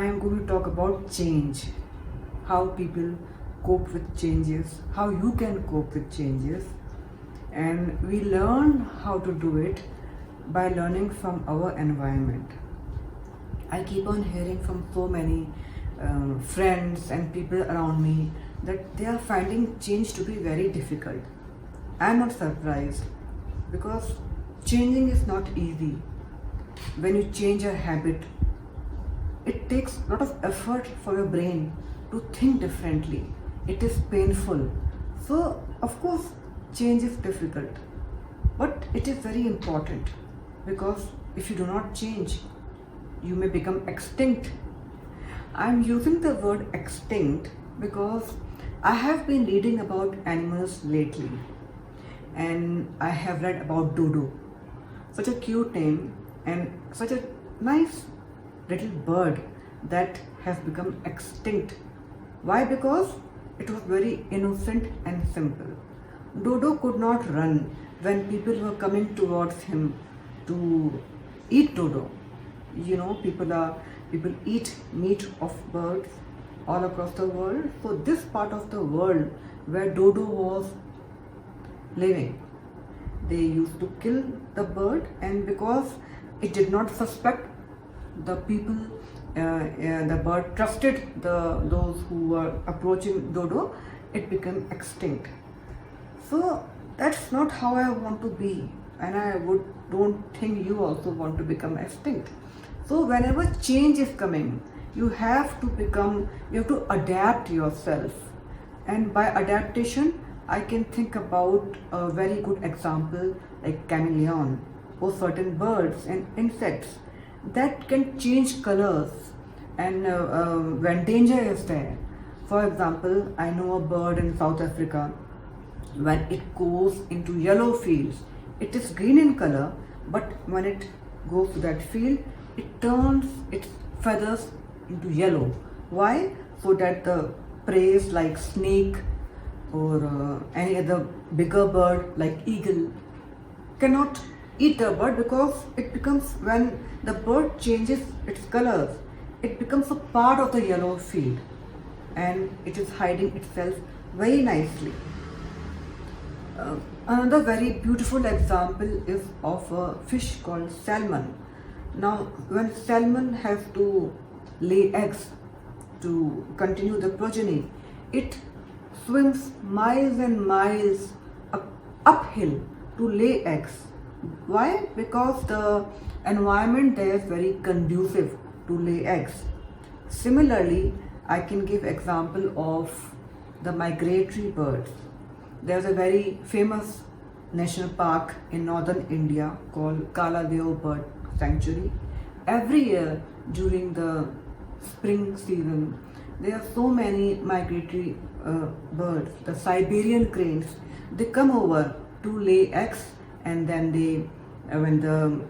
am going to talk about change, how people cope with changes, how you can cope with changes, and we learn how to do it by learning from our environment. I keep on hearing from so many friends and people around me that they are finding change to be very difficult. I am not surprised because changing is not easy. When you change a habit, it takes a lot of effort for your brain to think differently. It is painful. So, of course, change is difficult. But it is very important because if you do not change, you may become extinct. I am using the word extinct because I have been reading about animals lately and I have read about dodo. Such a cute name and such a nice little bird that has become extinct. Why? Because it was very innocent and simple. Dodo could not run when people were coming towards him to eat dodo. You know, people eat meat of birds all across the world. So this part of the world where dodo was living, they used to kill the bird, and because it did not suspect the people, the bird trusted those who were approaching dodo, it became extinct. So that's not how I want to be, and don't think you also want to become extinct. So whenever change is coming, you have to adapt yourself, and by adaptation I can think about a very good example like chameleon or certain birds and insects that can change colors and when danger is there. For example, I know a bird in South Africa. When it goes into yellow fields, it is green in color, but when it goes to that field, it turns its feathers into yellow. Why? So that the prey like snake or any other bigger bird like eagle cannot eat the bird, because it becomes, when the bird changes its colors, it becomes a part of the yellow field and it is hiding itself very nicely. Another very beautiful example is of a fish called salmon. Now, when salmon has to lay eggs to continue the progeny, it swims miles and miles uphill to lay eggs. Why? Because the environment there is very conducive to lay eggs. Similarly, I can give example of the migratory birds. There's a very famous national park in northern India called Kala Deo Bird Sanctuary. Every year during the spring season, there are so many migratory birds. The Siberian cranes, they come over to lay eggs, and then when the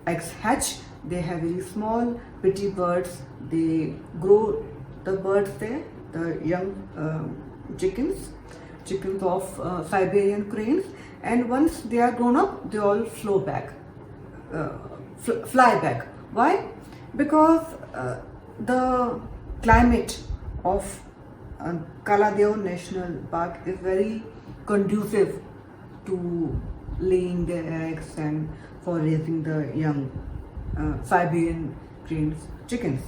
eggs hatch, they have very small pretty birds. They grow the birds there, the young chickens of Siberian cranes, and once they are grown up, they all fly back. Why? Because the climate of Kala Deo National Park is very conducive to laying the eggs and for raising the young Siberian cranes chickens.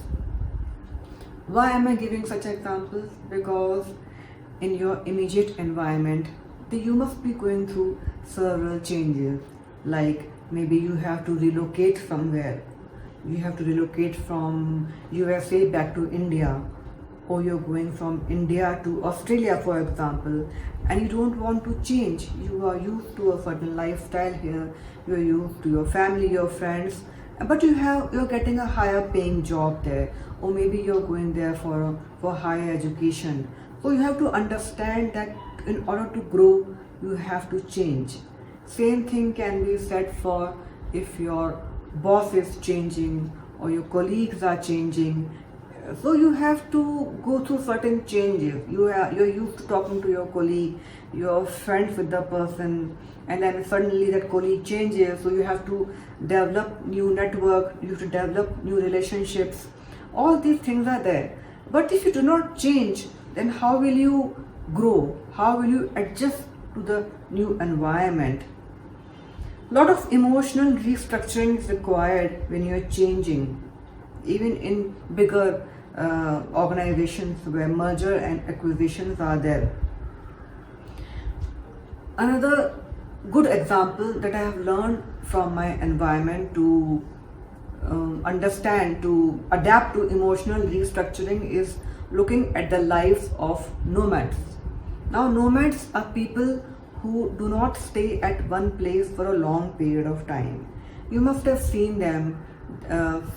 Why am I giving such examples? Because in your immediate environment, you must be going through several changes. Like maybe you have to relocate somewhere. You have to relocate from USA back to India, or you're going from India to Australia, for example, and you don't want to change. You are used to a certain lifestyle here. You're used to your family, your friends, but you're getting a higher paying job there, or maybe you're going there for higher education. So you have to understand that in order to grow, you have to change. Same thing can be said for if your boss is changing or your colleagues are changing. So you have to go through certain changes. You're used to talking to your colleague, you're friends with the person, and then suddenly that colleague changes. So you have to develop new network, you have to develop new relationships. All these things are there. But if you do not change, then how will you grow? How will you adjust to the new environment? Lot of emotional restructuring is required when you are changing, even in bigger organizations where merger and acquisitions are there. Another good example that I have learned from my environment to understand, to adapt to emotional restructuring is looking at the lives of nomads. Now, nomads are people who do not stay at one place for a long period of time. You must have seen them,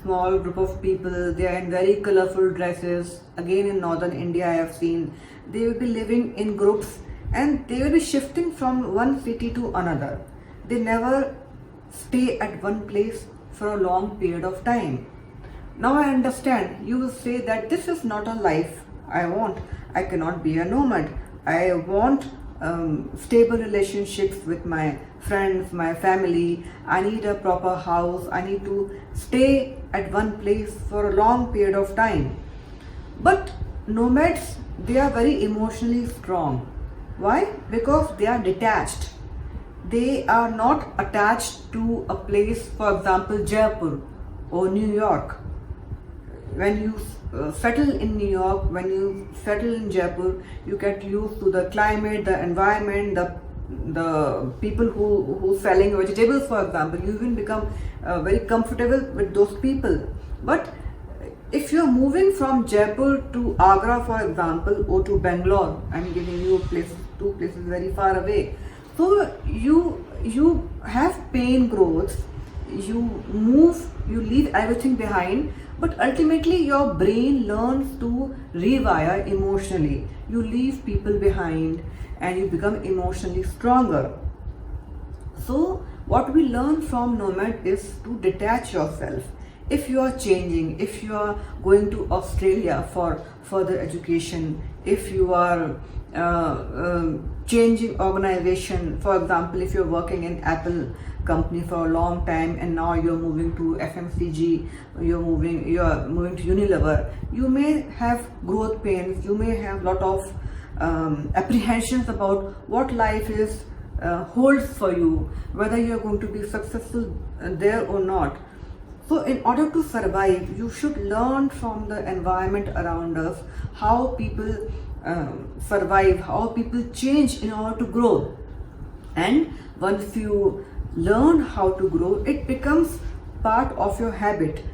small group of people, they are in very colorful dresses. Again, in northern India, I have seen they will be living in groups and they will be shifting from one city to another. They never stay at one place for a long period of time. Now I understand, you will say that this is not a life I want. I cannot be a nomad. I want stable relationships with my friends, my family. I need a proper house. I need to stay at one place for a long period of time. But nomads, they are very emotionally strong. Why? Because they are detached. They are not attached to a place, for example, Jaipur or New York. When you settle in New York, when you settle in Jaipur, you get used to the climate, the environment, the people who selling vegetables, for example. You even become very comfortable with those people. But if you're moving from Jaipur to Agra, for example, or to Bangalore, I'm giving you two places very far away. So you have pain growths, you move, you leave everything behind, but ultimately your brain learns to rewire emotionally. You leave people behind and you become emotionally stronger. So what we learn from nomad is to detach yourself. If you are changing, if you are going to Australia for further education, if you are changing organization, for example, if you're working in Apple company for a long time and now you're moving to FMCG, you're moving to Unilever, you may have growth pains, you may have lot of apprehensions about what life is holds for you, whether you're going to be successful there or not. So in order to survive, you should learn from the environment around us how people survive, how people change in order to grow. And once you learn how to grow, it becomes part of your habit.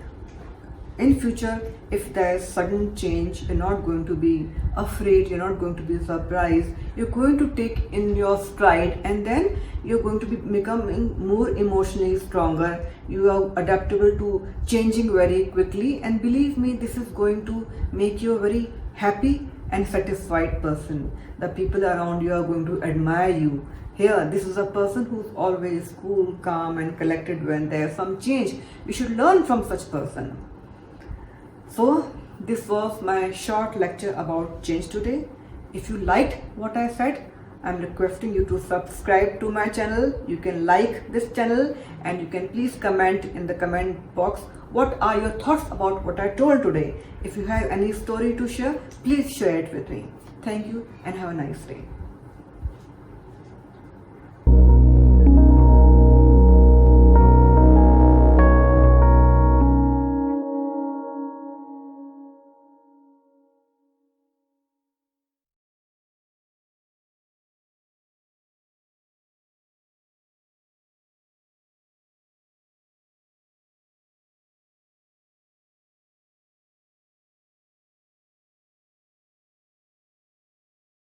In future, if there is sudden change, you're not going to be afraid, you're not going to be surprised, you're going to take in your stride, and then you're going to be becoming more emotionally stronger. You are adaptable to changing very quickly, and believe me, this is going to make you a very happy and satisfied person. The people around you are going to admire you. Here, this is a person who's always cool, calm and collected when there's some change. We should learn from such person. So this was my short lecture about change today. If you liked what I said, I'm requesting you to subscribe to my channel. You can like this channel and you can please comment in the comment box what are your thoughts about what I told today. If you have any story to share, please share it with me. Thank you and have a nice day.